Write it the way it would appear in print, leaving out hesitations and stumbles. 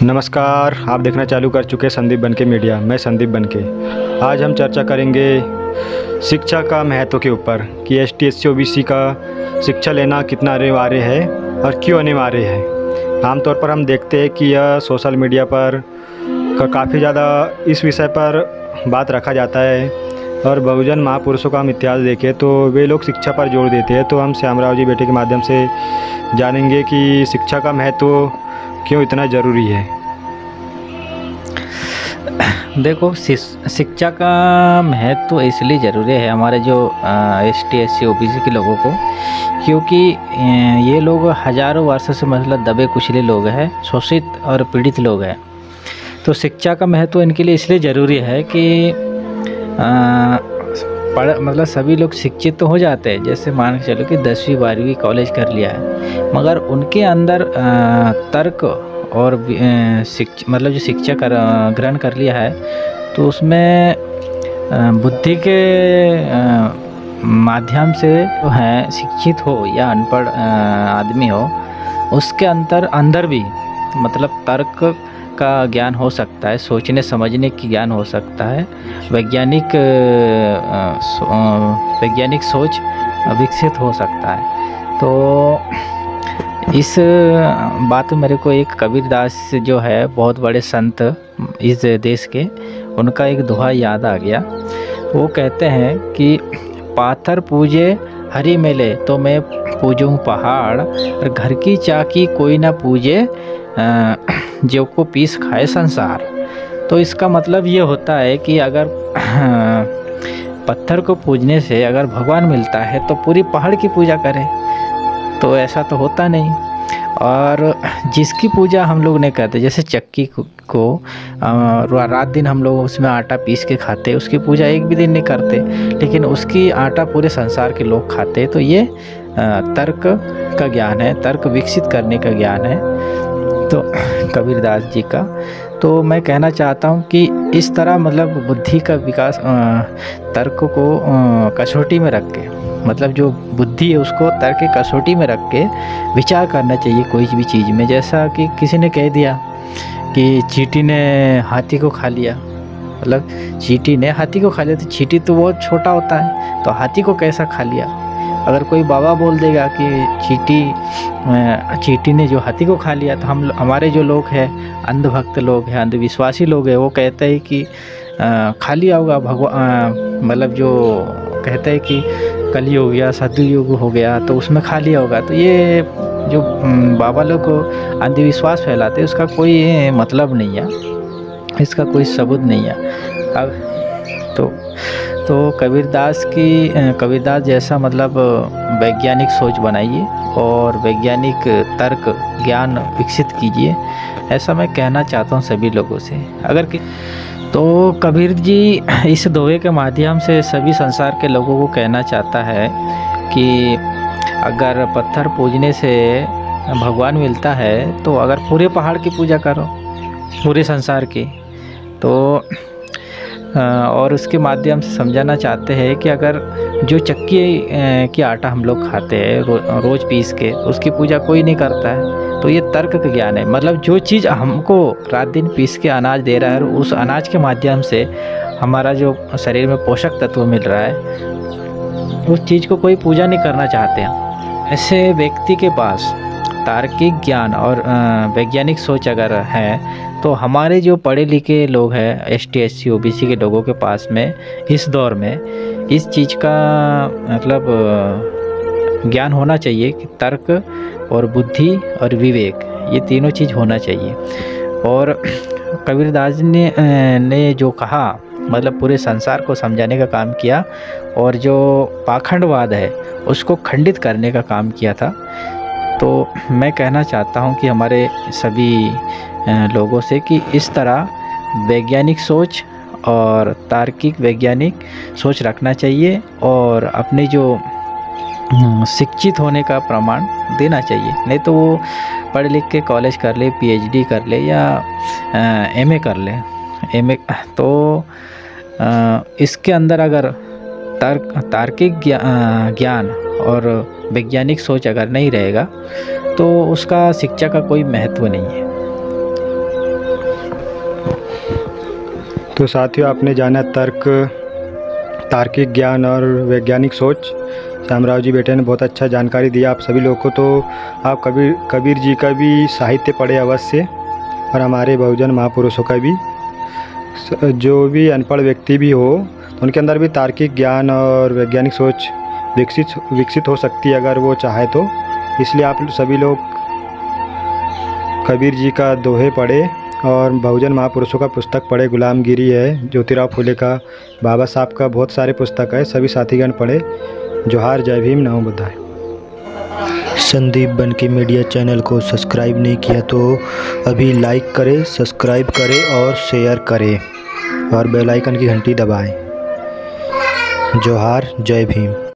नमस्कार, आप देखना चालू कर चुके हैं संदीप बनके मीडिया। मैं संदीप बनके। आज हम चर्चा करेंगे शिक्षा का महत्व के ऊपर कि एसटी एससी ओबीसी का शिक्षा लेना कितना अनिवार्य है और क्यों अनिवार्य है। आमतौर पर हम देखते हैं कि यह सोशल मीडिया पर काफ़ी ज़्यादा इस विषय पर बात रखा जाता है और बहुजन महापुरुषों का हम इतिहास देखें तो वे लोग शिक्षा पर जोर देते हैं। तो हम श्यामराव जी बेटे के माध्यम से जानेंगे कि शिक्षा का महत्व क्यों इतना ज़रूरी है। देखो, शिक्षा का महत्व इसलिए ज़रूरी है हमारे जो एसटी एससी ओबीसी के लोगों को, क्योंकि ये लोग हज़ारों वर्षों से मतलब दबे कुचले लोग हैं, शोषित और पीड़ित लोग हैं। तो शिक्षा का महत्व इनके लिए इसलिए ज़रूरी है कि मतलब सभी लोग शिक्षित तो हो जाते हैं। जैसे मान के चलो कि 10वीं 12वीं कॉलेज कर लिया है, मगर उनके अंदर तर्क और मतलब जो शिक्षा ग्रहण कर लिया है तो उसमें बुद्धि के माध्यम से जो है शिक्षित हो या अनपढ़ आदमी हो, उसके अंदर भी मतलब तर्क का ज्ञान हो सकता है, सोचने समझने की ज्ञान हो सकता है, वैज्ञानिक सोच विकसित हो सकता है। तो इस बात में मेरे को एक कबीरदास जो है बहुत बड़े संत इस देश के, उनका एक दोहा याद आ गया। वो कहते हैं कि पाथर पूजे हरि मिले तो मैं पूजूं पहाड़, और घर की चाकी कोई ना पूजे जो को पीस खाए संसार। तो इसका मतलब ये होता है कि अगर पत्थर को पूजने से अगर भगवान मिलता है तो पूरी पहाड़ की पूजा करें, तो ऐसा तो होता नहीं। और जिसकी पूजा हम लोग नहीं करते, जैसे चक्की को रात दिन हम लोग उसमें आटा पीस के खाते, उसकी पूजा एक भी दिन नहीं करते, लेकिन उसकी आटा पूरे संसार के लोग खाते। तो ये तर्क का ज्ञान है, तर्क विकसित करने का ज्ञान है तो कबीरदास जी का। तो मैं कहना चाहता हूँ कि इस तरह मतलब बुद्धि का विकास तर्क को कसौटी में रख के, मतलब जो बुद्धि है उसको तर्क की कसौटी में रख के विचार करना चाहिए कोई भी चीज़ में। जैसा कि किसी ने कह दिया कि चींटी ने हाथी को खा लिया, मतलब चींटी ने हाथी को खा लिया, तो चींटी तो बहुत छोटा होता है, तो हाथी को कैसा खा लिया। अगर कोई बाबा बोल देगा कि चींटी ने जो हाथी को खा लिया, तो हमारे जो लोग हैं, अंधभक्त लोग हैं, अंधविश्वासी लोग हैं, वो कहते हैं कि खा लिया होगा भगवान, मतलब जो कहते हैं कि कलयुग या सतयुग हो गया तो उसमें खा लिया होगा। तो ये जो बाबा लोग को अंधविश्वास फैलाते हैं, उसका कोई मतलब नहीं है, इसका कोई सबूत नहीं है। अब तो कबीरदास जैसा मतलब वैज्ञानिक सोच बनाइए और वैज्ञानिक तर्क ज्ञान विकसित कीजिए, ऐसा मैं कहना चाहता हूँ सभी लोगों से। तो कबीर जी इस दोहे के माध्यम से सभी संसार के लोगों को कहना चाहता है कि अगर पत्थर पूजने से भगवान मिलता है तो अगर पूरे पहाड़ की पूजा करो, पूरे संसार की। तो और उसके माध्यम से समझाना चाहते हैं कि अगर जो चक्की की आटा हम लोग खाते हैं रोज़ पीस के, उसकी पूजा कोई नहीं करता है, तो ये तर्क का ज्ञान है। मतलब जो चीज़ हमको रात दिन पीस के अनाज दे रहा है, उस अनाज के माध्यम से हमारा जो शरीर में पोषक तत्व मिल रहा है, उस चीज़ को कोई पूजा नहीं करना चाहते हैं। ऐसे व्यक्ति के पास तार्किक ज्ञान और वैज्ञानिक सोच अगर है, तो हमारे जो पढ़े लिखे लोग हैं, एसटी एससी ओबीसी के लोगों के पास में इस दौर में इस चीज़ का मतलब ज्ञान होना चाहिए कि तर्क और बुद्धि और विवेक, ये तीनों चीज़ होना चाहिए। और कबीरदास ने जो कहा, मतलब पूरे संसार को समझाने का काम किया और जो पाखंडवाद है उसको खंडित करने का काम किया था। तो मैं कहना चाहता हूँ कि हमारे सभी लोगों से कि इस तरह वैज्ञानिक सोच और तार्किक वैज्ञानिक सोच रखना चाहिए और अपने जो शिक्षित होने का प्रमाण देना चाहिए। नहीं तो वो पढ़ लिख के कॉलेज कर ले, पीएचडी कर ले या एमए कर ले, तो इसके अंदर अगर तार्किक ज्ञान और वैज्ञानिक सोच अगर नहीं रहेगा तो उसका शिक्षा का कोई महत्व नहीं है। तो साथियों, आपने जाना तार्किक ज्ञान और वैज्ञानिक सोच। श्यामराव जी बेटे ने बहुत अच्छा जानकारी दिया आप सभी लोगों को। तो आप कबीर जी का भी साहित्य पढ़े अवश्य, और हमारे बहुजन महापुरुषों का भी। जो भी अनपढ़ व्यक्ति भी हो तो उनके अंदर भी तार्किक ज्ञान और वैज्ञानिक सोच विकसित हो सकती है अगर वो चाहे तो। इसलिए आप सभी लोग कबीर जी का दोहे पढ़े और बहुजन महापुरुषों का पुस्तक पढ़े। गुलामगिरी है, ज्योतिराव फुले का, बाबा साहब का, बहुत सारे पुस्तक है। सभी साथीगण पढ़े। जोहार, जय भीम, नमो बुद्धाय। संदीप बनके मीडिया चैनल को सब्सक्राइब नहीं किया तो अभी लाइक करें, सब्सक्राइब करें और शेयर करें और बेल आइकन की घंटी दबाएं। जोहार, जय भीम।